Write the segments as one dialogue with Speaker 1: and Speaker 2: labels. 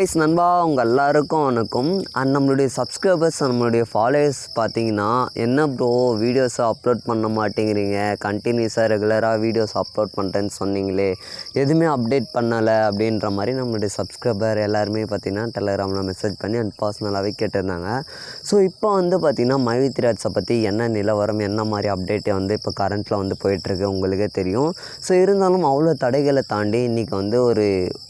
Speaker 1: Guys நண்பா உங்கள் எல்லாருக்கும் வணக்கம். அண்ட் நம்மளுடைய சப்ஸ்கிரைபர்ஸ் நம்மளுடைய ஃபாலோவர்ஸ் பார்த்தீங்கன்னா என்ன ப்ரோ வீடியோஸை அப்லோட் பண்ண மாட்டேங்கிறீங்க, கண்டினியூஸாக ரெகுலராக வீடியோஸ் அப்லோட் பண்ணுறேன்னு சொன்னீங்களே, எதுவுமே அப்டேட் பண்ணலை அப்படின்ற மாதிரி நம்மளுடைய சப்ஸ்கிரைபர் எல்லாருமே பார்த்திங்கன்னா டெலகிராமில் மெசேஜ் பண்ணி அண்ட் பர்சனலாகவே கேட்டிருந்தாங்க. ஸோ இப்போ வந்து பார்த்திங்கன்னா மைவித்ராஜை பற்றி என்ன நிலவரம், என்ன மாதிரி அப்டேட்டை வந்து இப்போ கரண்ட்டில் வந்து போயிட்டுருக்கு உங்களுக்கே தெரியும். ஸோ இருந்தாலும் அவ்வளோ தடைகளை தாண்டி இன்றைக்கி வந்து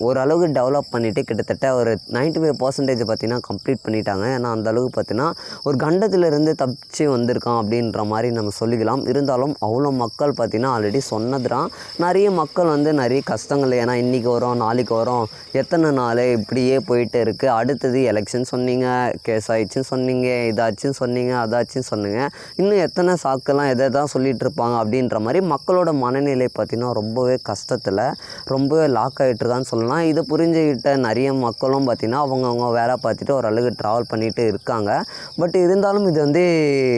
Speaker 1: ஓரளவுக்கு டெவலப் பண்ணிவிட்டு கிட்டத்தட்ட ஒரு 95% பார்த்திங்கன்னா கம்ப்ளீட் பண்ணிட்டாங்க. ஏன்னா அந்தளவுக்கு பார்த்திங்கன்னா ஒரு கண்டத்திலிருந்து தப்பிச்சு வந்திருக்கான் அப்படின்ற மாதிரி நம்ம சொல்லிக்கலாம். இருந்தாலும் அவ்வளோ மக்கள் பார்த்திங்கன்னா ஆல்ரெடி சொன்னது தான். நிறைய மக்கள் வந்து நிறைய கஷ்டங்கள், ஏன்னா இன்றைக்கி வரும் நாளைக்கு வரும், எத்தனை நாள் இப்படியே போயிட்டு இருக்குது. அடுத்தது எலெக்ஷன் சொன்னீங்க, கேஸ் ஆயிடுச்சுன்னு சொன்னீங்க, இதாச்சுன்னு சொன்னீங்க, அதாச்சுன்னு சொன்னீங்க, இன்னும் எத்தனை சாக்கெல்லாம் எதை தான் சொல்லிகிட்டு இருப்பாங்க அப்படின்ற மாதிரி மக்களோட மனநிலை பார்த்திங்கன்னா ரொம்பவே கஷ்டத்தில் ரொம்பவே லாக் ஆகிட்டுருக்கான்னு சொல்லலாம். இதை புரிஞ்சுக்கிட்ட நிறைய மக்களும் பார்த்திங்கன்னா அவங்கவுங்க வேலை பார்த்துட்டு ஓரளவுக்கு ட்ராவல் பண்ணிகிட்டு இருக்காங்க. பட் இருந்தாலும் இது வந்து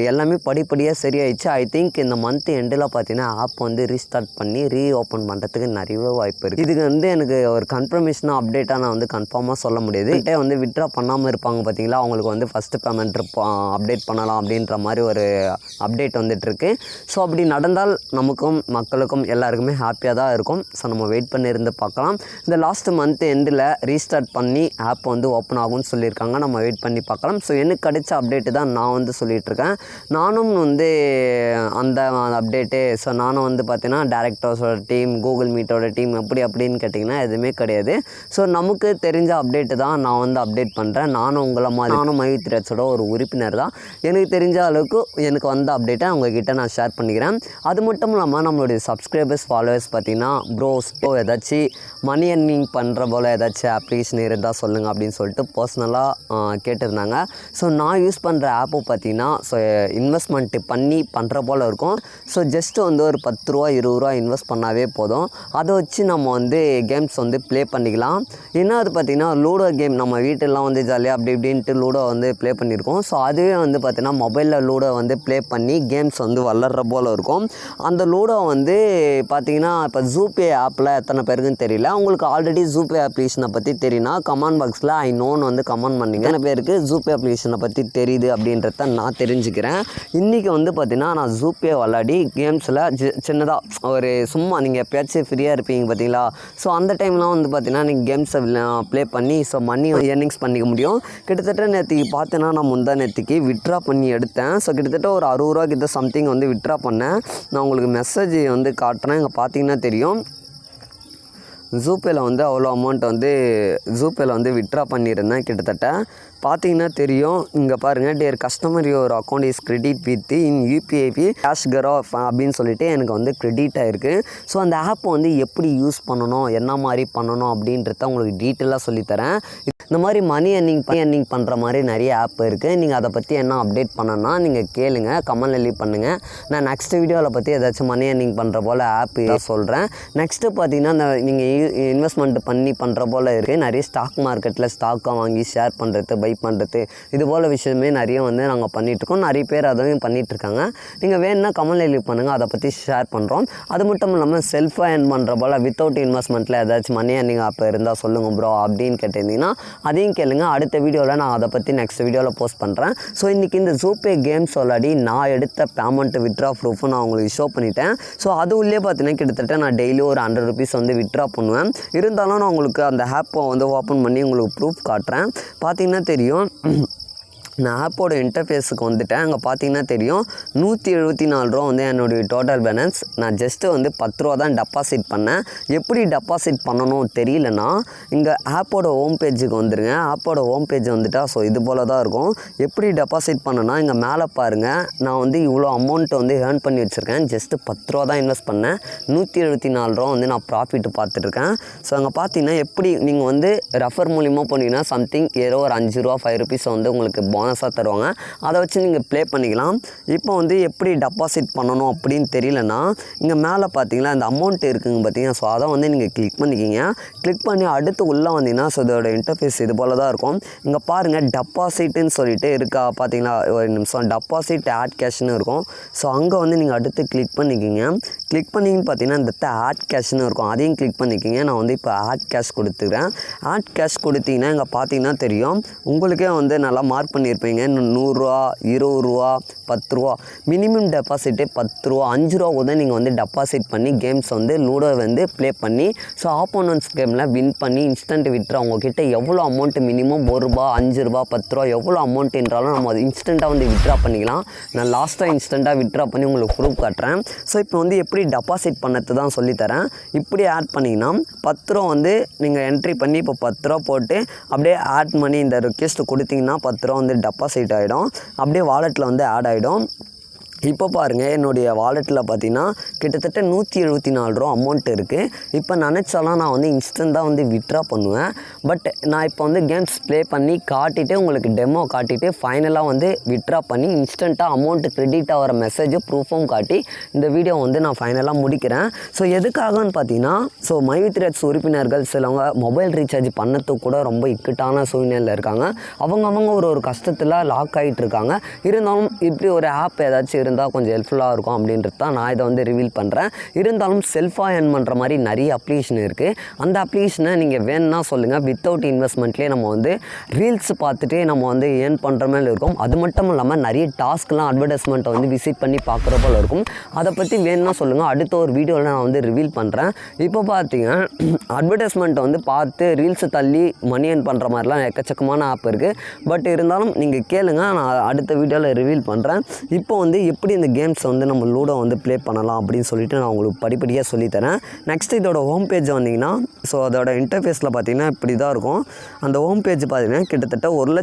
Speaker 1: எல்லாமே படிப்படியாக சரியாயிடுச்சு. ஐ திங்க் இந்த மந்த் எண்டில் பார்த்திங்கன்னா ஆப் வந்து ரீஸ்டார்ட் பண்ணி ஓப்பன் பண்ணுறதுக்கு நிறைய வாய்ப்பு இருக்குது. இதுக்கு வந்து எனக்கு ஒரு கன்ஃபர்மேஷனாக அப்டேட்டாக நான் வந்து கன்ஃபார்மாக சொல்ல முடியாது. வந்து வித்ட்ரா பண்ணாமல் இருப்பாங்க பார்த்திங்களா, அவங்களுக்கு வந்து ஃபஸ்ட்டு பேமெண்ட் அப்டேட் பண்ணலாம் அப்படின்ற மாதிரி ஒரு அப்டேட் வந்துட்டுருக்கு. ஸோ அப்படி நடந்தால் நமக்கும் மக்களுக்கும் எல்லாருக்குமே ஹாப்பியாக தான் இருக்கும். ஸோ நம்ம வெயிட் பண்ணி இருந்து பார்க்கலாம். இந்த லாஸ்ட் மந்த் எண்டில் ரீஸ்டார்ட் பண்ணி ஆப் வந்து ஓப்பன் ஆகும்னு சொல்லியிருக்காங்க. நம்ம வெயிட் பண்ணி பார்க்கலாம். ஸோ எனக்கு கிடைச்ச அப்டேட்டு தான் நான் வந்து சொல்லிகிட்ருக்கேன். நானும் வந்து அந்த அப்டேட்டு நானும் வந்து பார்த்தீங்கன்னா டேரக்டர்ஸோட டீம், கூகுள் மீட்டோட டீம் அப்படின்னு கேட்டிங்கன்னா எதுவுமே கிடையாது. ஸோ நமக்கு தெரிஞ்ச அப்டேட்டு தான் நான் வந்து அப்டேட் பண்ணுறேன். நானும் உங்களை மாதிரி நானும் மைவித்ராஜோட ஒரு உறுப்பினர் தான். எனக்கு தெரிஞ்ச அளவுக்கு எனக்கு வந்த அப்டேட்டை உங்ககிட்ட நான் ஷேர் பண்ணிக்கிறேன். அது மட்டும் இல்லாமல் நம்மளுடைய சப்ஸ்கிரைபர்ஸ் ஃபாலோவர்ஸ் பார்த்திங்கன்னா ப்ரோஸ் ஏதாச்சும் மணி எர்னிங் பண்ணுற போல் ஏதாச்சும் அப்ளிகேஷன் இருந்தால் சொல்லுங்கள் அப்படின்னு சொல்லிட்டு பர்சனலாக கேட்டிருந்தாங்க. ஸோ நான் யூஸ் பண்ணுற ஆப்பு பார்த்திங்கன்னா இன்வெஸ்ட்மெண்ட்டு பண்ணி பண்ணுற போல் இருக்கும். ஸோ ஜஸ்ட்டு வந்து ஒரு 10 ரூபா 20 ரூபா இன்வெஸ்ட் பண்ணாவே போதும். அதை வச்சு நம்ம வந்து கேம்ஸ் வந்து ப்ளே பண்ணிக்கலாம். ஏன்னா அது பார்த்திங்கன்னா லூடோ கேம், நம்ம வீட்டெல்லாம் வந்து ஜாலியாக அப்படி இப்படின்ட்டு லூடோ வந்து ப்ளே பண்ணியிருக்கோம். ஸோ அதுவே வந்து பார்த்திங்கன்னா மொபைலில் லூடோ வந்து ப்ளே பண்ணி கேம்ஸ் வந்து வளர்கிற போல் இருக்கும். அந்த லூடோ வந்து பார்த்திங்கன்னா இப்போ ஜூபே ஆப்பில் எத்தனை பேருக்குன்னு தெரியல. உங்களுக்கு ஆல்ரெடி ஜூபே அப்ளிகேஷனை பற்றி தெரியும்னா கமெண்ட் பாக்ஸில் ஐ நோன்னு வந்து கமெண்ட் பண்ணிங்க. எத்தனை பேருக்கு ஜூபே அப்ளிகேஷனை பற்றி தெரியுது அப்படின்றத நான் தெரிஞ்சுக்கிறேன். இன்றைக்கி வந்து பார்த்திங்கன்னா நான் ஜூபே விளாடி கேம்ஸில் சின்னதாக ஒரு சும்மா நீங்கள் எப்பயாச்சும் ஃப்ரீயாக இருப்பீங்க பார்த்தீங்களா, ஸோ அந்த டைம்லாம் வந்து பார்த்திங்கன்னா நீங்கள் கேம்ஸை ப்ளே பண்ணி ஸோ மணி ஏர்னிங்ஸ் பண்ணிக்க முடியும். கிட்டத்தட்ட நேற்றுக்கு பார்த்தேன்னா நான் முந்தா நேற்றுக்கு வித்ட்ரா பண்ணி எடுத்தேன். ஸோ கிட்டத்தட்ட ஒரு 60 ரூபா கிட்ட சம்திங் வந்து வித்ட்ரா பண்ணேன். நான் உங்களுக்கு மெசேஜ் வந்து காட்டுறேன், இங்கே பார்த்தீங்கன்னா தெரியும். ஜூபேயில் வந்து அவ்வளோ அமௌண்ட் வந்து ஜூபேயில் வந்து வித்ட்ரா பண்ணியிருந்தேன். கிட்டத்தட்ட பார்த்தீங்கன்னா தெரியும், இங்கே பாருங்கள், dear customer your account is credit with in யூபிஐபி கேஷ் கரோ அப்படின்னு சொல்லிட்டு எனக்கு வந்து கிரெடிட் ஆகிருக்கு. ஸோ அந்த ஆப்பை வந்து எப்படி யூஸ் பண்ணணும், என்ன மாதிரி பண்ணணும் அப்படின்றத உங்களுக்கு டீட்டெயிலாக சொல்லித்தரேன். இந்த மாதிரி மணி எர்னிங் பண்ணுற மாதிரி நிறைய ஆப் இருக்குது. நீங்கள் அதை பற்றி என்ன அப்டேட் பண்ணணும்னா நீங்கள் கேளுங்க, கமெண்ட்ல லீவ் பண்ணுங்கள். நான் நெக்ஸ்ட் வீடியோவில் பற்றி ஏதாச்சும் மணி எர்னிங் பண்ணுற போல் ஆப் சொல்கிறேன். நெக்ஸ்ட்டு பார்த்தீங்கன்னா நீங்கள் இன்வெஸ்ட்மெண்ட் பண்ணி பண்ணுற போல் இருக்குது. நிறைய ஸ்டாக் மார்க்கெட்டில் ஸ்டாக்கை வாங்கி ஷேர் பண்ணுறது, பை பண்ணுறது, இது போல் விஷயமே நிறைய வந்து நாங்கள் பண்ணிகிட்ருக்கோம். நிறைய பேர் அதையும் பண்ணிகிட்ருக்காங்க. நீங்கள் வேணுன்னா கமெண்ட்ல லீவ் பண்ணுங்கள், அதை பற்றி ஷேர் பண்ணுறோம். அது மட்டும் இல்லாமல் செல்ஃபாக ஏர்ன் பண்ணுற போல் வித்தவுட் இன்வெஸ்ட்மெண்ட்டில் ஏதாச்சும் மணி எர்னிங் ஆப் இருந்தால் சொல்லுங்கள் ப்ரோ அப்படின்னு கேட்டிருந்தீங்கன்னா அதையும் கேளுங்க. அடுத்த வீடியோவில் நான் அதை பற்றி நெக்ஸ்ட் வீடியோவில் போஸ்ட் பண்ணுறேன். ஸோ இன்றைக்கி இந்த ஜூபே கேம்ஸ் விளையாடி நான் எடுத்த பேமெண்ட் வித்ட்ரா ப்ரூஃபும் நான் உங்களுக்கு ஷோ பண்ணிட்டேன். ஸோ அது உள்ளே பார்த்தீங்கன்னா கிட்டத்தட்ட நான் டெய்லி ஒரு 100 ருபீஸ் வந்து வித்ட்ரா பண்ணுவேன். இருந்தாலும் நான் உங்களுக்கு அந்த ஆப்பை வந்து ஓப்பன் பண்ணி உங்களுக்கு ப்ரூஃப் காட்டுறேன். பார்த்தீங்கன்னா தெரியும், நான் ஆப்போட இன்டர்ஃபேஸுக்கு வந்துட்டேன். அங்கே பார்த்தீங்கன்னா தெரியும் 174 ரூபா வந்து என்னுடைய டோட்டல் பேலன்ஸ். நான் ஜஸ்ட்டு வந்து 10 ரூபா தான் டெபாசிட் பண்ணேன். எப்படி டெபாசிட் பண்ணணும் தெரியலனா இங்கே ஆப்போட ஹோம் பேஜுக்கு வந்துடுங்க. ஆப்போட ஹோம் பேஜ் வந்துட்டால் ஸோ இது போல் தான் இருக்கும். எப்படி டெபாசிட் பண்ணனா இங்கே மேலே பாருங்கள், நான் வந்து இவ்வளோ அமௌண்ட்டை வந்து ஏர்ன் பண்ணி வச்சுருக்கேன். ஜஸ்ட்டு 10 ரூபா தான் இன்வெஸ்ட் பண்ணேன். 174 ரூபா வந்து நான் ப்ராஃபிட் பார்த்துட்ருக்கேன். ஸோ அங்கே பார்த்தீங்கன்னா எப்படி நீங்கள் வந்து ரெஃபர் மூலிமா போனீங்கன்னா சம்திங் ஏதோ ஒரு 5 ரூபா 5 ருபீஸ் வந்து உங்களுக்கு போனஸாக தருவாங்க. அதை வச்சு நீங்கள் ப்ளே பண்ணிக்கலாம். இப்போ வந்து எப்படி டெபாசிட் பண்ணணும் அப்படின்னு தெரியலனா இங்கே மேலே பார்த்தீங்கன்னா இந்த அமௌண்ட் இருக்குங்க பார்த்தீங்கன்னா. ஸோ அதை வந்து நீங்கள் கிளிக் பண்ணிக்கிங்க. கிளிக் பண்ணி அடுத்து உள்ளே வந்தீங்கன்னா ஸோ இதோட இன்டர்ஃபேஸ் இது போல் தான் இருக்கும். இங்கே பாருங்கள் டெபாசிட்டுன்னு சொல்லிட்டு இருக்கா பார்த்தீங்களா, ஒரு நிமிஷம், டெபாசிட் ஆட் கேஷ்னு இருக்கும். ஸோ அங்கே வந்து நீங்கள் அடுத்து கிளிக் பண்ணிக்கிங்க. கிளிக் பண்ணிங்கன்னு பார்த்தீங்கன்னா இந்த ஆட் கேஷ்னு இருக்கும், அதையும் கிளிக் பண்ணிக்கிங்க. நான் வந்து இப்போ ஆட் கேஷ் கொடுத்துக்கிறேன். ஆட் கேஷ் கொடுத்தீங்கன்னா இங்கே பார்த்தீங்கன்னா தெரியும், உங்களுக்கே வந்து நல்லா மார்க் பண்ணியிருப்பீங்க. 100 ரூபா, 20 ரூபா, 10 ரூபா, மினிமம் டெபாசிட்டே 10 ரூபா, 5 ரூபா கூட நீங்கள் வந்து டெபாசிட் பண்ணி கேம்ஸ் வந்து லூடோ வந்து ப்ளே பண்ணி ஸோ ஆப்போனன்ட்ஸ் கேமில் வின் பண்ணி இன்ஸ்டன்ட் விட்ரு அவங்கக்கிட்ட எவ்வளோ அமௌண்ட் மினிமம் 1 ரூபா, 5 ரூபா, 10 ரூபா எவ்வளோ அமௌண்ட்ன்றாலும் நம்ம அது இன்ஸ்டண்ட்டாக வந்து விட்ரா பண்ணிக்கலாம். நான் லாஸ்ட்டாக இன்ஸ்டண்ட்டாக விட்ரா பண்ணி உங்களுக்கு ப்ரூஃப் காட்டுறேன். ஸோ இப்போ வந்து எப்படி டெபாசிட் பண்ணது தான் சொல்லித்தரேன். இப்படி ஆட் பண்ணிங்கன்னா 10 ரூபா வந்து நீங்கள் என்ட்ரி பண்ணி இப்போ 10 ரூபா போட்டு அப்படியே ஆட் பண்ணி இந்த ரிக்வெஸ்ட் கொடுத்தீங்கன்னா 10 ரூபா வந்து டெபாசிட் ஆகிடும். அப்படியே வாலெட்டில் வந்து ஆட் ஆகிடும். இப்போ பாருங்கள் என்னுடைய வாலெட்டில் பார்த்தீங்கன்னா கிட்டத்தட்ட 174 ரூபா அமௌண்ட் இருக்குது. இப்போ நினச்சாலாம் நான் வந்து இன்ஸ்டண்ட்டாக வந்து விட்ரா பண்ணுவேன். பட் நான் இப்போ வந்து கேம்ஸ் ப்ளே பண்ணி காட்டிட்டு உங்களுக்கு டெமோ காட்டிட்டு ஃபைனலாக வந்து விட்ரா பண்ணி இன்ஸ்டண்ட்டாக அமௌண்ட் கிரெடிட் ஆகிற மெசேஜ் ப்ரூஃபும் காட்டி இந்த வீடியோ வந்து நான் ஃபைனலாக முடிக்கிறேன். ஸோ எதுக்காகன்னு பார்த்தீங்கன்னா ஸோ மைவித்ரேட்ஸ் உறுப்பினர்கள் சிலவங்க மொபைல் ரீசார்ஜ் பண்ணத்துக்கு கூட ரொம்ப இக்கட்டான சூழ்நிலையில் இருக்காங்க. அவங்க ஒரு கஷ்டத்தில் லாக் ஆகிட்டு இருக்காங்க. இருந்தாலும் இப்படி ஒரு ஆப் ஏதாச்சும் இருந்தால் கொஞ்சம் ஹெல்ப்ஃபுல்லாக இருக்கும் அப்படின்றது தான் நான் இதை வந்து ரிவீல் பண்ணுறேன். இருந்தாலும் செல்ஃபாக ஏர்ன் பண்ணுற மாதிரி நிறைய அப்ளிகேஷன் இருக்குது. அந்த அப்ளிகேஷனை நீங்கள் வேணும்னா சொல்லுங்கள். வித்தவுட் இன்வெஸ்ட்மெண்ட்லேயே நம்ம வந்து ரீல்ஸ் பார்த்துட்டு நம்ம வந்து ஏர்ன் பண்ணுற மாதிரி இருக்கும். அது மட்டும் இல்லாமல் நிறைய டாஸ்க்லாம் அட்வர்டைஸ்மெண்ட்டை வந்து விசிட் பண்ணி பார்க்குற போல் இருக்கும். அதை பற்றி வேணும்னா சொல்லுங்கள், அடுத்த ஒரு வீடியோவில் நான் வந்து ரிவீல் பண்ணுறேன். இப்போ பார்த்தீங்கன்னா அட்வர்டைஸ்மெண்ட்டை வந்து பார்த்து ரீல்ஸை தள்ளி மணி ஏர்ன் பண்ணுற மாதிரிலாம் எக்கச்சக்கமான ஆப் இருக்குது. பட் இருந்தாலும் நீங்கள் கேளுங்க, நான் அடுத்த வீடியோவில் ரிவீல் பண்ணுறேன். இப்போ வந்து எப்படி இந்த கேம்ஸை வந்து நம்ம லூடோ வந்து ப்ளே பண்ணலாம் அப்படின்னு சொல்லிட்டு நான் உங்களுக்கு படிப்படியாக சொல்லித்தரேன். நெக்ஸ்ட் இதோட ஹோம் பேஜ் வந்தீங்கன்னா ஸோ அதோட இன்டர்ஃபேஸில் பார்த்தீங்கன்னா இப்படி தான் இருக்கும். அந்த ஹோம் பேஜ் பார்த்தீங்கன்னா கிட்டத்தட்ட 1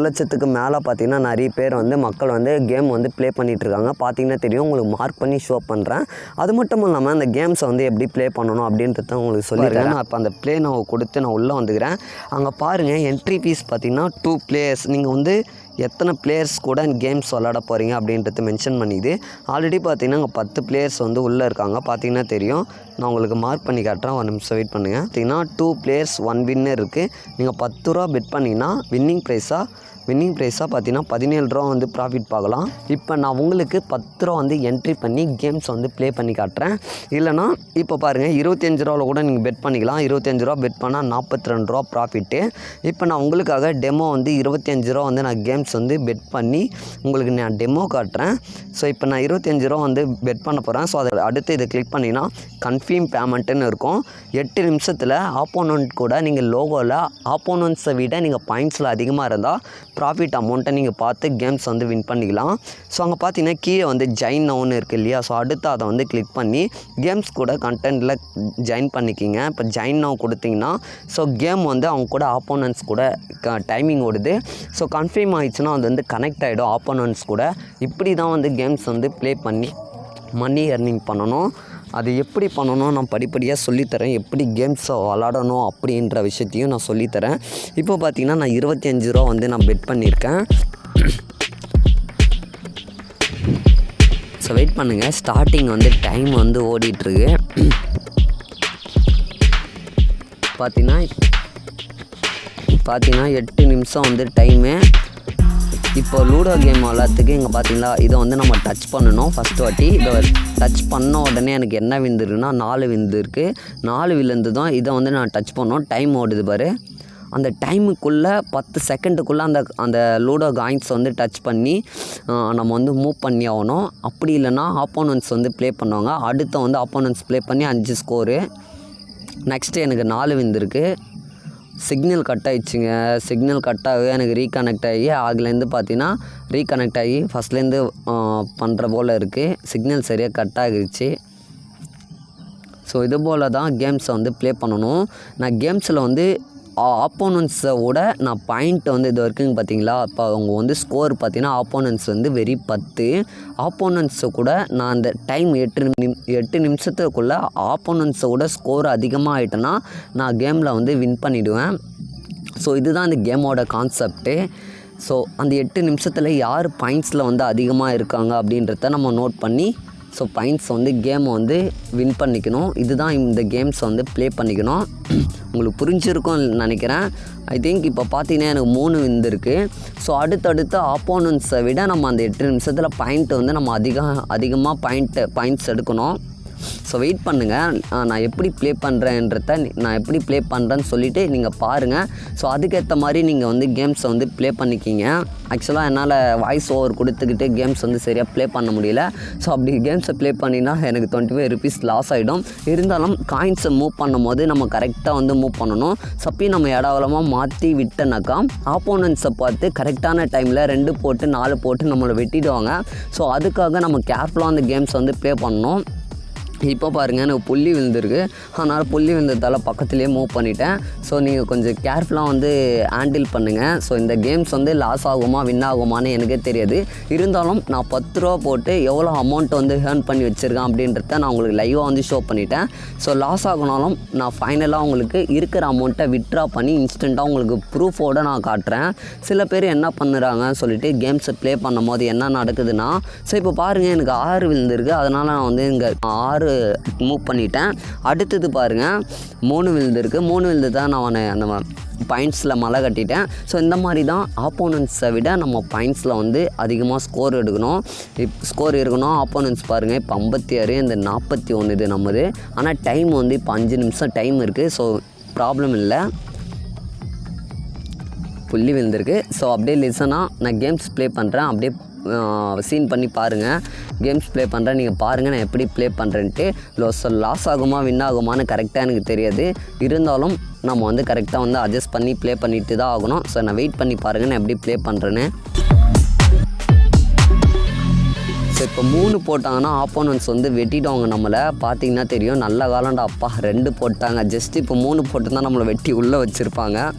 Speaker 1: லட்சத்துக்கு மேலே பார்த்தீங்கன்னா நிறைய பேர் வந்து மக்கள் வந்து கேம் வந்து ப்ளே பண்ணிகிட்டு இருக்காங்க. பார்த்தீங்கன்னா தெரியும், உங்களுக்கு மார்க் பண்ணி ஷோ பண்ணுறேன். அது மட்டும் இல்லாமல் அந்த கேம்ஸை வந்து எப்படி ப்ளே பண்ணணும் அப்படின்றத உங்களுக்கு சொல்லித்தரேன். நான் இப்போ அந்த ப்ளே நான் கொடுத்து நான் உள்ளே வந்துக்கிறேன். அங்கே பாருங்கள் என்ட்ரி ஃபீஸ் பார்த்தீங்கன்னா 2 பிளேயர்ஸ். நீங்கள் வந்து எத்தனை பிளேயர்ஸ் கூட கேம்ஸ் விளாட போகிறீங்க அப்படின்றது மென்ஷன் பண்ணிது. ஆல்ரெடி பார்த்தீங்கன்னா அங்கே 10 பிளேயர்ஸ் வந்து உள்ளே இருக்காங்க. பார்த்தீங்கன்னா தெரியும், நான் உங்களுக்கு மார்க் பண்ணி காட்டுறேன், ஒரு நிமிஷம் வெயிட் பண்ணுங்கள். பார்த்தீங்கன்னா 2 பிளேயர்ஸ் 1 வின்னர் இருக்குது. நீங்கள் 10 ரூபா பெட் பண்ணிங்கன்னா வின்னிங் ப்ரைஸாக பார்த்தீங்கன்னா 17 ரூபா வந்து ப்ராஃபிட் பார்க்கலாம். இப்போ நான் உங்களுக்கு 10 ரூபா வந்து என்ட்ரி பண்ணி கேம்ஸ் வந்து ப்ளே பண்ணி காட்டுறேன். இல்லைனா இப்போ பாருங்கள் 25 ரூபாவில் கூட நீங்கள் பெட் பண்ணிக்கலாம். 25 ரூபா பெட் பண்ணால் 42 ரூபா ப்ராஃபிட்டு. இப்போ நான் உங்களுக்காக டெமோ வந்து 25 ரூபா வந்து நான் கேம்ஸ் வந்து பெட் பண்ணி உங்களுக்கு நான் டெமோ காட்டுறேன். ஸோ இப்போ நான் 25 ரூபா வந்து பெட் பண்ண போகிறேன். ஸோ அதை அடுத்து இதை கிளிக் பண்ணிங்கன்னா கன்ஃபார்ம் பேமெண்ட்டுன்னு இருக்கும். 8 நிமிஷத்தில் ஆப்போனண்ட் கூட நீங்கள் லோகோவில் ஆப்போனண்ட்ஸை விட நீங்கள் பாயிண்ட்ஸில் அதிகமாக இருந்தால் ப்ராஃபிட் அமௌண்ட்டை நீங்கள் பார்த்து கேம்ஸ் வந்து வின் பண்ணிக்கலாம். ஸோ அங்கே பார்த்தீங்கன்னா கீழே வந்து ஜாயின் நவுன்னு இருக்குது இல்லையா, ஸோ அடுத்து அதை வந்து கிளிக் பண்ணி கேம்ஸ் கூட கண்டென்ட்டில் ஜாயின் பண்ணிக்கிங்க. இப்போ ஜாயின் நவ் கொடுத்தீங்கன்னா ஸோ கேம் வந்து அவங்க கூட ஆப்போனன்ட்ஸ் கூட டைமிங் ஓடுது. ஸோ கன்ஃபார்ம் ஆகிடுச்சுன்னா அது வந்து கனெக்ட் ஆகிடும் ஆப்போனன்ட்ஸ் கூட. இப்படி தான் வந்து கேம்ஸ் வந்து ப்ளே பண்ணி மணி எர்னிங் பண்ணணும். அது எப்படி பண்ணணும் நான் படிப்படியாக சொல்லித்தரேன். எப்படி கேம்ஸை விளாடணும் அப்படின்ற விஷயத்தையும் நான் சொல்லித்தரேன். இப்போ பார்த்தீங்கன்னா நான் 25 ரூபா வந்து நான் பெட் பண்ணியிருக்கேன். ஸோ வெயிட் பண்ணுங்கள், ஸ்டார்டிங் வந்து டைம் வந்து ஓடிட்டுருக்கு. பார்த்தீங்கன்னா 8 நிமிஷம் வந்து டைமு. இப்போ லூடோ கேம் விளாட்றதுக்கு இங்கே பார்த்தீங்களா, இதை வந்து நம்ம டச் பண்ணணும். ஃபஸ்ட்டு வாட்டி இதை டச் பண்ண உடனே எனக்கு என்ன விழுந்துருக்குன்னா 4 விழுந்துருக்கு. 4 விழுந்து தான் இதை வந்து நான் டச் பண்ணோம். டைம் ஓடுது பாரு, அந்த டைமுக்குள்ளே 10 செகண்டுக்குள்ளே அந்த லூடோ காயின்ஸ் வந்து டச் பண்ணி நம்ம வந்து மூவ் பண்ணி ஆகணும். அப்படி இல்லைனா ஆப்போனன்ட்ஸ் வந்து ப்ளே பண்ணுவாங்க. அடுத்த வந்து ஆப்போனன்ட்ஸ் ப்ளே பண்ணி 5 ஸ்கோரு. நெக்ஸ்ட்டு எனக்கு 4 விழுந்துருக்கு. சிக்னல் கட் ஆகிடுச்சிங்க. சிக்னல் கட் ஆகி எனக்கு ரீகனெக்ட் ஆகி அதுலேருந்து பார்த்தீங்கன்னா ரீகனெக்ட் ஆகி ஃபஸ்ட்லேருந்து பண்ணுற போல் இருக்குது. சிக்னல் சரியாக கட் ஆகிடுச்சு. ஸோ இது போல் தான் கேம்ஸை வந்து ப்ளே பண்ணணும். நான் கேம்ஸில் வந்து ஆப்போனன்ட்ஸோட நான் பாயிண்ட் வந்து இது வரைக்கும் பார்த்தீங்களா, இப்போ அவங்க வந்து ஸ்கோர் பார்த்தீங்கன்னா ஆப்போனன்ட்ஸ் வந்து வெரி 10. ஆப்போனன்ட்ஸை கூட நான் அந்த டைம் 8 நிமிஷத்துக்குள்ளே ஆப்போனன்ட்ஸை கூட ஸ்கோர் அதிகமாக ஆகிட்டேன்னா நான் கேமில் வந்து வின் பண்ணிவிடுவேன். ஸோ இதுதான் இந்த கேமோட கான்செப்ட்டு. ஸோ அந்த 8 நிமிஷத்தில் யார் பாயிண்ட்ஸில் வந்து அதிகமாக இருக்காங்க அப்படின்றத நம்ம நோட் பண்ணி ஸோ பாயிண்ட்ஸ் வந்து கேமை வந்து வின் பண்ணிக்கணும். இதுதான் இந்த கேம்ஸை வந்து ப்ளே பண்ணிக்கணும். உங்களுக்கு புரிஞ்சிருக்கும்னு நினைக்கிறேன். ஐ திங்க் இப்போ பார்த்தீங்கன்னா எனக்கு 3 விழுந்திருக்கு. ஸோ அடுத்தடுத்த ஆப்போனன்ட்ஸை விட நம்ம அந்த 8 நிமிஷத்தில் பாயிண்ட்டு வந்து நம்ம அதிகமாக பாயிண்ட்ஸ் எடுக்கணும். ஸோ வெயிட் பண்ணுங்கள், நான் எப்படி ப்ளே பண்ணுறேன்றத நான் எப்படி ப்ளே பண்ணுறேன்னு சொல்லிவிட்டு நீங்கள் பாருங்கள். ஸோ அதுக்கேற்ற மாதிரி நீங்கள் வந்து கேம்ஸை வந்து ப்ளே பண்ணிக்கிங்க. ஆக்சுவலாக என்னால் வாய்ஸ் ஓவர் கொடுத்துக்கிட்டு கேம்ஸ் வந்து சரியாக ப்ளே பண்ண முடியல. ஸோ அப்படி கேம்ஸை ப்ளே பண்ணினா எனக்கு 25 rupees லாஸ் ஆகிடும். இருந்தாலும் காயின்ஸை மூவ் பண்ணும் போது நம்ம கரெக்டாக வந்து மூவ் பண்ணணும். சப்பி நம்ம இடவலமாக மாற்றி விட்டனாக்கா ஆப்போனன்ட்ஸை பார்த்து கரெக்டான டைமில் 2 போட்டு 4 போட்டு நம்மளை வெட்டிடுவாங்க. ஸோ அதுக்காக நம்ம கேர்ஃபுல்லாக அந்த கேம்ஸ் வந்து ப்ளே பண்ணணும். இப்போ பாருங்கள் எனக்கு புள்ளி விழுந்திருக்கு. அதனால் புள்ளி விழுந்ததால் பக்கத்துலேயே மூவ் பண்ணிட்டேன். ஸோ நீங்கள் கொஞ்சம் கேர்ஃபுல்லாக வந்து ஹேண்டில் பண்ணுங்கள். ஸோ இந்த கேம்ஸ் வந்து லாஸ் ஆகுமா வின் ஆகுமான்னு எனக்கே தெரியாது. இருந்தாலும் நான் 10 ரூபா போட்டு எவ்வளோ அமௌண்ட் வந்து ஏர்ன் பண்ணி வச்சுருக்கேன் அப்படின்றத நான் உங்களுக்கு லைவாக வந்து ஷோ பண்ணிட்டேன். ஸோ லாஸ் ஆகினாலும் நான் ஃபைனலாக உங்களுக்கு இருக்கிற அமௌண்ட்டை வித்ட்ரா பண்ணி இன்ஸ்டண்ட்டாக உங்களுக்கு ப்ரூஃபோடு நான் காட்டுறேன். சில பேர் என்ன பண்ணுறாங்கன்னு சொல்லிட்டு கேம்ஸை ப்ளே பண்ணும் போது என்ன நடக்குதுன்னா, ஸோ இப்போ பாருங்கள் எனக்கு 6 விழுந்திருக்கு. அதனால் நான் வந்து இங்கே 6 மூவ் பண்ணிட்டேன். அடுத்தது பாருங்கள் 3 விழுந்திருக்கு. 3 விழுந்து தான் நான் அந்த பாயிண்ட்ஸில் மலை கட்டிட்டேன். ஸோ இந்த மாதிரி தான் ஆப்போனன்ட்ஸை விட நம்ம பாயிண்ட்ஸில் வந்து அதிகமாக ஸ்கோர் இருக்கணும். ஆப்போனன்ட்ஸ் பாருங்கள் இப்போ 56, இந்த 41 இது நம்மது. ஆனால் டைம் வந்து இப்போ 5 நிமிஷம் டைம் இருக்குது. ஸோ ப்ராப்ளம் இல்லை, புள்ளி விழுந்திருக்கு. ஸோ அப்படியே லிசனாக நான் கேம்ஸ் ப்ளே பண்ணுறேன். அப்படியே சீன் பண்ணி பாருங்கள். கேம்ஸ் ப்ளே பண்ணுறேன், நீங்கள் பாருங்கள் நான் எப்படி ப்ளே பண்ணுறேன்ட்டு. லாஸ் ஆகுமா வின் ஆகுமான்னு கரெக்டாக எனக்கு தெரியாது. இருந்தாலும் நம்ம வந்து கரெக்டாக வந்து அட்ஜஸ்ட் பண்ணி ப்ளே பண்ணிட்டு தான் ஆகணும். ஸோ நான் வெயிட் பண்ணி பாருங்கள் நான் எப்படி ப்ளே பண்ணுறேன்னு. ஸோ இப்போ 3 போட்டாங்கன்னா ஆப்போனன்ட்ஸ் வந்து வெட்டிடுவாங்க நம்மளை. பார்த்தீங்கன்னா தெரியும். நல்ல காலம்டா அப்பா 2 போட்டாங்க. ஜஸ்ட் இப்போ 3 போட்டு தான் நம்மளை வெட்டி உள்ளே வச்சுருப்பாங்க.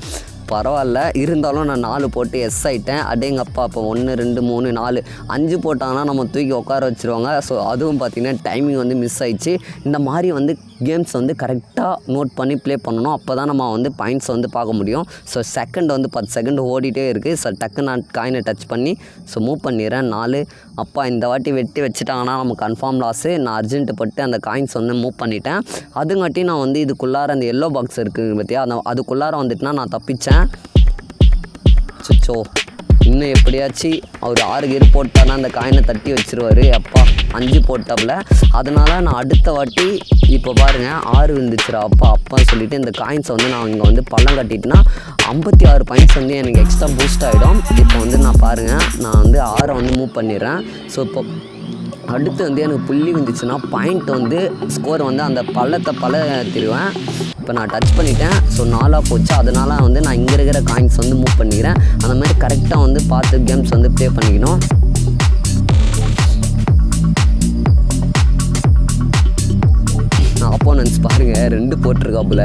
Speaker 1: பரவாயில்ல, இருந்தாலும் நான் 4 போட்டு எஸ் ஆகிட்டேன். அடேங்கப்பா இப்போ 1 2 3 4 5 போட்டாங்கன்னா நம்ம தூக்கி உட்கார வச்சுருவாங்க. ஸோ அதுவும் பார்த்திங்கன்னா டைமிங் வந்து மிஸ் ஆயிடுச்சு. இந்த மாதிரி வந்து கேம்ஸ் வந்து கரெக்டாக நோட் பண்ணி ப்ளே பண்ணணும். அப்போ தான் நம்ம வந்து பாயிண்ட்ஸ் வந்து பார்க்க முடியும். ஸோ செகண்ட் வந்து 10 செகண்ட் ஓடிட்டே இருக்குது. ஸோ டக்கு நான் காயினை டச் பண்ணி ஸோ மூவ் பண்ணிடுறேன். 4 அப்பா இந்த வாட்டி வெட்டி வச்சுட்டாங்கன்னா நம்ம கன்ஃபார்ம் லாஸு. நான் அர்ஜென்ட்டு பட்டு அந்த காயின்ஸ் வந்து மூவ் பண்ணிட்டேன். அதுங்காட்டி நான் வந்து இதுக்குள்ளார அந்த எல்லோ பாக்ஸ் இருக்குது பார்த்தியா, அதுக்குள்ளார வந்துட்டுனா நான் தப்பிச்சேன். சுச்சோ, இன்னும் எப்படியாச்சும் அவர் 6 கீர் போட்டானா அந்த காயினை தட்டி வச்சுருவார். அப்பா 5 போட்டாப்புல. அதனால் நான் அடுத்த வாட்டி இப்போ பாருங்கள் 6 விழுந்துச்சுரா அப்பான்னு சொல்லிவிட்டு இந்த காயின்ஸை வந்து நான் இங்கே வந்து பள்ளம் கட்டிட்டேன்னா 56 பாயிண்ட்ஸ் வந்து எனக்கு எக்ஸ்ட்ரா பூஸ்ட் ஆகிடும். இப்போ வந்து நான் பாருங்கள் நான் வந்து 6 வந்து மூவ் பண்ணிடுறேன். ஸோ இப்போ அடுத்து வந்து எனக்கு புள்ளி வந்துச்சுன்னா பாயிண்ட் வந்து ஸ்கோர் வந்து அந்த பள்ளத்திடுவேன். இப்போ நான் டச் பண்ணிட்டேன். ஸோ 4 போச்சு. அதனால் வந்து நான் இங்கே இருக்கிற காயின்ஸ் வந்து மூவ் பண்ணிக்கிறேன். அந்த மாதிரி கரெக்டாக வந்து பார்த்து கேம்ஸ் வந்து ப்ளே பண்ணிக்கணும். ஆப்போனன்ட்ஸ் பாருங்கள் 2 போட்டிருக்காப்புல.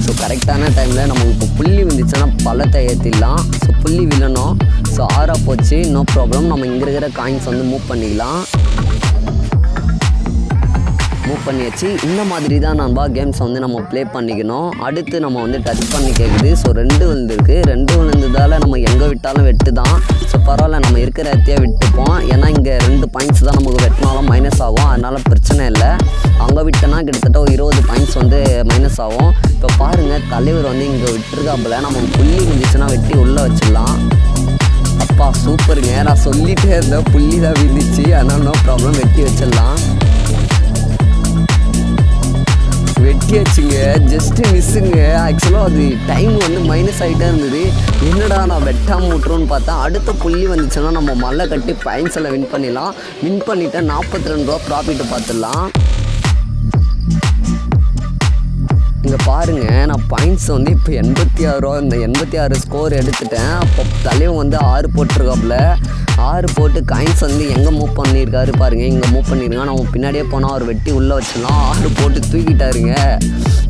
Speaker 1: ஸோ கரெக்டான டைமில் நம்ம இப்போ புள்ளி வந்துச்சுன்னா பள்ளத்தை ஏற்றிடலாம். ஸோ புள்ளி விழணும். ஸோ 6 போச்சு, நோ ப்ராப்ளம். நம்ம இங்கே இருக்கிற காயின்ஸ் வந்து மூவ் பண்ணிக்கலாம். மூவ் பண்ணியாச்சு. இந்த மாதிரி தான் நம்ம கேம்ஸ் வந்து நம்ம ப்ளே பண்ணிக்கணும். அடுத்து நம்ம வந்து டச் பண்ணி கேட்குது. ஸோ 2 விழுந்துருக்கு. 2 விழுந்ததால் நம்ம எங்கே விட்டாலும் வெட்டு தான். ஸோ பரவாயில்ல, நம்ம இருக்கிற இடத்தையே விட்டுப்போம். ஏன்னா இங்கே 2 பாயிண்ட்ஸ் தான் நமக்கு வெட்டினாலும் மைனஸ் ஆகும். அதனால் பிரச்சனை இல்லை. அங்கே விட்டோன்னா கிட்டத்தட்ட 20 பாயிண்ட்ஸ் வந்து மைனஸ் ஆகும். இப்போ பாருங்கள் தலைவர் வந்து இங்கே விட்டுருக்காப்புல. நம்ம புள்ளி இருந்துச்சுன்னா வெட்டி உள்ளே வச்சிடலாம். அப்பா சூப்பருங்க, நான் சொல்லிகிட்டே இருந்தேன் புள்ளி தான் விழுந்துச்சு. அதனால் நோ ப்ராப்ளம், வெட்டி வச்சிடலாம். வெட்டியாச்சுங்க, ஜஸ்ட்டு மிஸ்ஸுங்க. ஆக்சுவலாக அது டைம் வந்து மைனஸ் ஆகிட்டே இருந்தது. என்னடா நான் வெட்டாமல் விட்றோன்னு பார்த்தா அடுத்த புள்ளி வந்துச்சுன்னா நம்ம மலை கட்டி பாயிண்ட்ஸ் எல்லாம் வின் பண்ணிடலாம். வின் பண்ணிவிட்டு 42 ரூபா ப்ராஃபிட்டு பார்த்துடலாம். இங்கே பாருங்கள், நான் பாயிண்ட்ஸ் வந்து இப்போ 86 ரூபா, இந்த 86 ஸ்கோர் எடுத்துட்டேன். அப்போ தலைவன் வந்து 6 போட்டிருக்காப்புல. 6 போட்டு காயின்ஸ் வந்து எங்கே மூவ் பண்ணியிருக்காரு பாருங்கள். இங்கே மூவ் பண்ணியிருக்காங்க. நம்ம பின்னாடியே போனால் அவர் வெட்டி உள்ளே வச்சிடலாம். 6 போட்டு தூக்கிட்டாருங்க.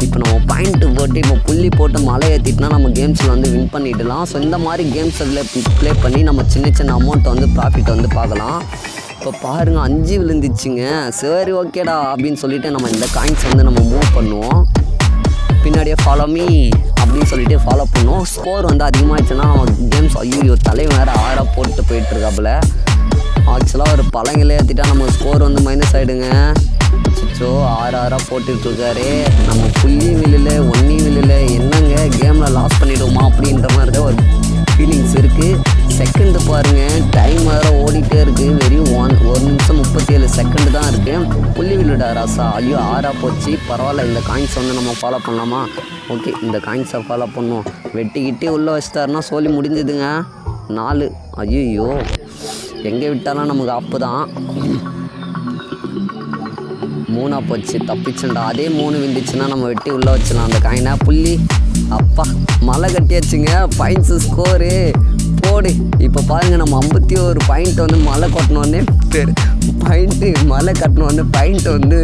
Speaker 1: இப்போ நம்ம பாயிண்ட்டு போட்டு இப்போ புள்ளி போட்டு மலை ஏற்றிட்டுனா நம்ம கேம்ஸில் வந்து வின் பண்ணிடலாம். ஸோ இந்த மாதிரி கேம்ஸில் ப்ளே பண்ணி நம்ம சின்ன அமௌண்ட்டை வந்து ப்ராஃபிட் வந்து பார்க்கலாம். இப்போ பாருங்கள் 5 விழுந்துச்சுங்க. சரி ஓகேடா அப்படின்னு சொல்லிவிட்டு நம்ம இந்த காயின்ஸ் வந்து நம்ம மூவ் பண்ணுவோம். பின்னாடியே ஃபாலோ மீ அப்படின்னு சொல்லிட்டு ஃபாலோ பண்ணோம். ஸ்கோர் வந்து அதிகமாகிடுச்சுன்னா கேம்ஸ் ஐயோ தலைவன் வேறு 6 போட்டு போயிட்டுருக்காப்புல. ஆக்சுவலாக ஒரு பழங்களே ஏற்றிட்டா நம்ம ஸ்கோர் வந்து மைனஸ் ஆகிடுங்க. ஸோ 6 போட்டுட்ருக்காரு. நம்ம புள்ளியும் வில்லில் ஒன்றையும் வில்லில் என்னங்க கேமில் லாஸ் பண்ணிவிடுவோமா அப்படின்ற மாதிரி தான் ஒரு ஃபீலிங்ஸ் இருக்குது. செகண்டு பாருங்கள், டைம் வேறு ஓடிட்டே இருக்குது. வெறும் 1 நிமிஷம் 37 செகண்டு தான் இருக்குது. புள்ளி வில்லுடா ராசா. ஐயோ 6 போச்சு. பரவாயில்ல, இந்த காயின்ஸ் வந்து நம்ம ஃபாலோ பண்ணலாமா? ஓகே, இந்த காயின்ஸை ஃபாலோ பண்ணுவோம். வெட்டிக்கிட்டே உள்ளே வச்சிட்டாருன்னா சொல்லி முடிஞ்சுதுங்க. 4. ஐயோ எங்கே விட்டாலும் நமக்கு ஆப்பு தான். 3 போச்சு, தப்பிச்சுண்டா. அதே 3 விந்துச்சுன்னா நம்ம வெட்டி உள்ளே வச்சிடலாம் அந்த காயினை. புள்ளி அப்பா மலை கட்டியாச்சுங்க. பாயிண்ட்ஸு ஸ்கோரு போடு. இப்போ பாருங்கள், நம்ம 51 பாயிண்ட் வந்து மலை கட்டினோடனே மலை கட்டினோடனே பாயிண்ட் வந்து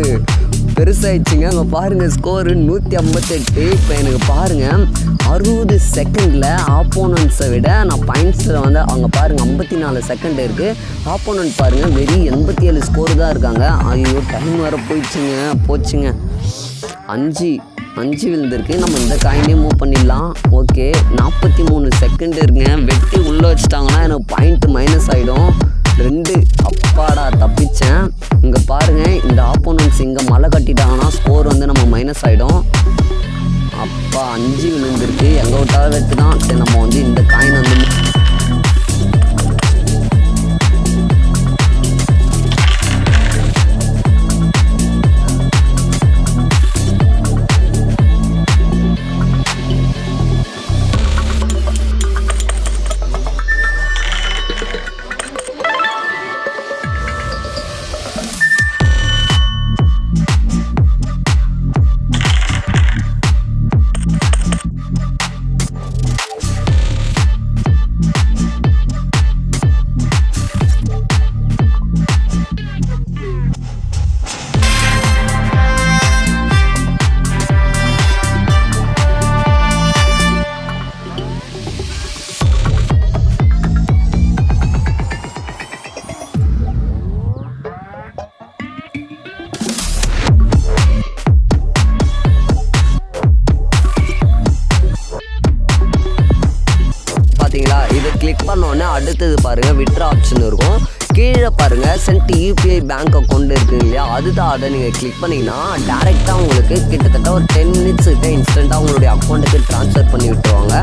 Speaker 1: பெருசாகிடுச்சிங்க. அங்கே பாருங்கள் ஸ்கோரு 158. இப்போ எனக்கு பாருங்கள் 60 செகண்டில் ஆப்போனன்ட்ஸை விட நான் பாயிண்ட்ஸில் வந்து அவங்க பாருங்கள் 54 செகண்ட் இருக்குது. ஆப்போனன்ட் பாருங்கள் வெறும் 87 ஸ்கோர் தான் இருக்காங்க. ஐயோ டைம் வேறு போச்சுங்க. 5 விழுந்திருக்கு. நம்ம இந்த காயினே மூவ் பண்ணிடலாம். ஓகே, 43 செகண்ட் இருக்குங்க. வெட்டி உள்ளே வச்சுட்டாங்கன்னா எனக்கு பாயிண்ட் மைனஸ் ஆகிடும். 2. அப்பாடா தப்பிச்சேன். இங்கே பாருங்கள், இந்த ஆப்போனன்ட்ஸ் இங்கே மலை கட்டிட்டாங்கன்னா ஸ்கோர் வந்து நம்ம மைனஸ் ஆகிடும். அப்பா 5 விழுந்திருக்கு. எங்கே விட்டாலும் வெட்டு தான். சரி, நம்ம வந்து இந்த காயின் வந்து இதை கிளிக் பண்ணோடனே அடுத்தது பாருங்கள் விட்ரா ஆப்ஷன் இருக்கும். கீழே பாருங்கள் சென்ட் யூபிஐ பேங்க் அக்கௌண்ட் இருக்குது இல்லையா, அதுதான். அதை நீங்கள் கிளிக் பண்ணிங்கன்னா டேரெக்டாக உங்களுக்கு கிட்டத்தட்ட ஒரு 10 மினிட்ஸ் கிட்ட இன்ஸ்டண்ட்டாக உங்களுடைய அக்கௌண்ட்டுக்கு ட்ரான்ஸ்ஃபர் பண்ணி விட்டுருவாங்க.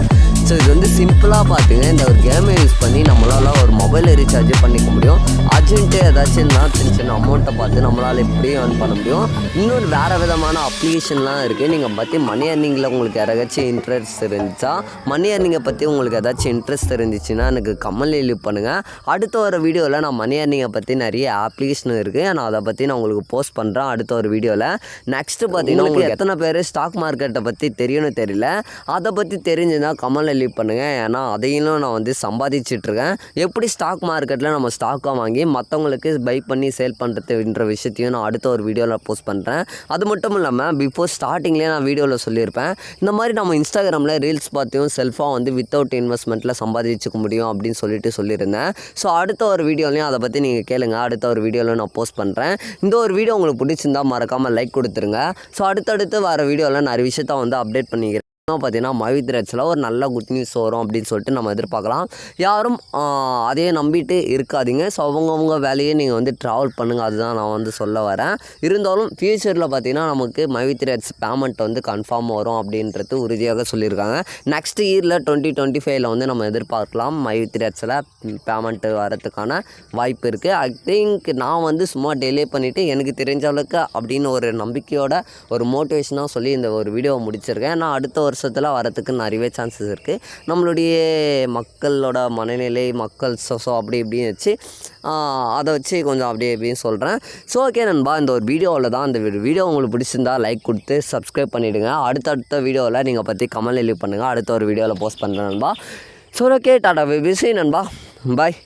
Speaker 1: ஸோ இது வந்து சிம்பிளாக பார்த்துங்க, இந்த ஒரு கேமை யூஸ் பண்ணி நம்மளால் ஒரு மொபைலை ரீசார்ஜ் பண்ணிக்க முடியும். அர்ஜென்ட்டு ஏதாச்சும் சின்ன அமௌண்ட்டை பார்த்து நம்மளால் எப்படி ஏர்ன் பண்ண முடியும். இன்னொரு வேறு விதமான அப்ளிகேஷன்லாம் இருக்குது. நீங்கள் பற்றி மணி ஏர்னிங்கில் உங்களுக்கு யாராச்சும் இன்ட்ரெஸ்ட் இருந்துச்சா, மணி ஏர்னிங்கை பற்றி உங்களுக்கு ஏதாச்சும் இன்ட்ரெஸ்ட் இருந்துச்சுன்னா எனக்கு கமெண்ட்ல லீவ் பண்ணுங்கள். அடுத்த ஒரு வீடியோவில் நான் மணி ஏர்னிங்கை பற்றி நிறைய அப்ளிகேஷன் இருக்குது, நான் அதை பற்றி நான் உங்களுக்கு போஸ்ட் பண்ணுறேன் அடுத்த ஒரு வீடியோவில். நெக்ஸ்ட்டு பார்த்தீங்கன்னா உங்களுக்கு எத்தனை பேர் ஸ்டாக் மார்க்கெட்டை பற்றி தெரியும்னு தெரியல, அதை பற்றி தெரிஞ்சுன்னா கமெண்ட்ல லீவ் பண்ணுங்கள். ஏன்னா அதையும் நான் வந்து சம்பாதிச்சிட்ருக்கேன். எப்படி ஸ்டாக் மார்க்கெட்டில் நம்ம ஸ்டாக்காக வாங்கி மற்றவங்களுக்கு பை பண்ணி சேல் பண்ணுறதுன்ற விஷயத்தையும் நான் அடுத்த ஒரு வீடியோவில் போஸ்ட் பண்ணுறேன். அது மட்டும் இல்லாமல் பிஃபோர் ஸ்டார்டிங்லேயே நான் வீடியோவில் சொல்லியிருப்பேன், இந்த மாதிரி நம்ம இன்ஸ்டாகிராமில் ரீல்ஸ் பார்த்தியும் செல்ஃபாக வந்து வித்தவுட் இன்வெஸ்ட்மெண்ட்டில் சம்பாதிச்சுக்க முடியும் அப்படின்னு சொல்லியிருந்தேன். ஸோ அடுத்த ஒரு வீடியோலையும் அதை பற்றி நீங்கள் கேளுங்க, அடுத்த ஒரு வீடியோவில் நான் போஸ்ட் பண்ணுறேன். இந்த ஒரு வீடியோ உங்களுக்கு பிடிச்சிருந்தா மறக்காமல் லைக் கொடுத்துருங்க. ஸோ அடுத்தடுத்து வர வீடியோவில் நிறைய விஷயத்த வந்து அப்டேட் பண்ணிக்கிறேன். பார்த்தீங்கன்னா மவி த்ரெட்ஸில் ஒரு நல்ல குட் நியூஸ் வரும் அப்படின்னு சொல்லிட்டு நம்ம எதிர்பார்க்கலாம். யாரும் அதையே நம்பிட்டு இருக்காதீங்க. ஸோ அவங்கவுங்க வேலையை நீங்கள் வந்து ட்ராவல் பண்ணுங்கள், அதுதான் நான் வந்து சொல்ல வரேன். இருந்தாலும் ஃப்யூச்சரில் பார்த்தீங்கன்னா நமக்கு மவி த்ரெட்ஸ் பேமெண்ட் வந்து கன்ஃபார்ம் வரும் அப்படின்றது உறுதியாக சொல்லியிருக்காங்க. நெக்ஸ்ட் இயரில் 2025 வந்து நம்ம எதிர்பார்க்கலாம் மவி த்ரெட்ஸில் பேமெண்ட்டு வரதுக்கான வாய்ப்பு இருக்குது. ஐ திங்க் நான் வந்து சும்மா டிலே பண்ணிவிட்டு எனக்கு தெரிஞ்ச அளவுக்கு அப்படின்னு ஒரு நம்பிக்கையோட ஒரு மோட்டிவேஷனாக சொல்லி இந்த ஒரு வீடியோவை முடிச்சிருக்கேன். நான் அடுத்த வருஷத்தில் வரத்துக்கு நிறையவே சான்சஸ் இருக்குது. நம்மளுடைய மக்களோட மனநிலை, மக்கள் ஸோ அப்படி இப்படின்னு வச்சு அதை வச்சு கொஞ்சம் அப்படி இப்படின்னு சொல்கிறேன். ஸோ ஓகே நண்பா, இந்த ஒரு வீடியோவில் தான். இந்த வீடியோ உங்களுக்கு பிடிச்சிருந்தா லைக் கொடுத்து சப்ஸ்கிரைப் பண்ணிவிடுங்க. அடுத்தடுத்த வீடியோவில் நீங்கள் பற்றி கமெண்ட் லீவ் பண்ணுங்கள், அடுத்த ஒரு வீடியோவில் போஸ்ட் பண்ணுறேன் நண்பா. ஸோ ஓகே, டாடா பிஸி நண்பா, பாய்.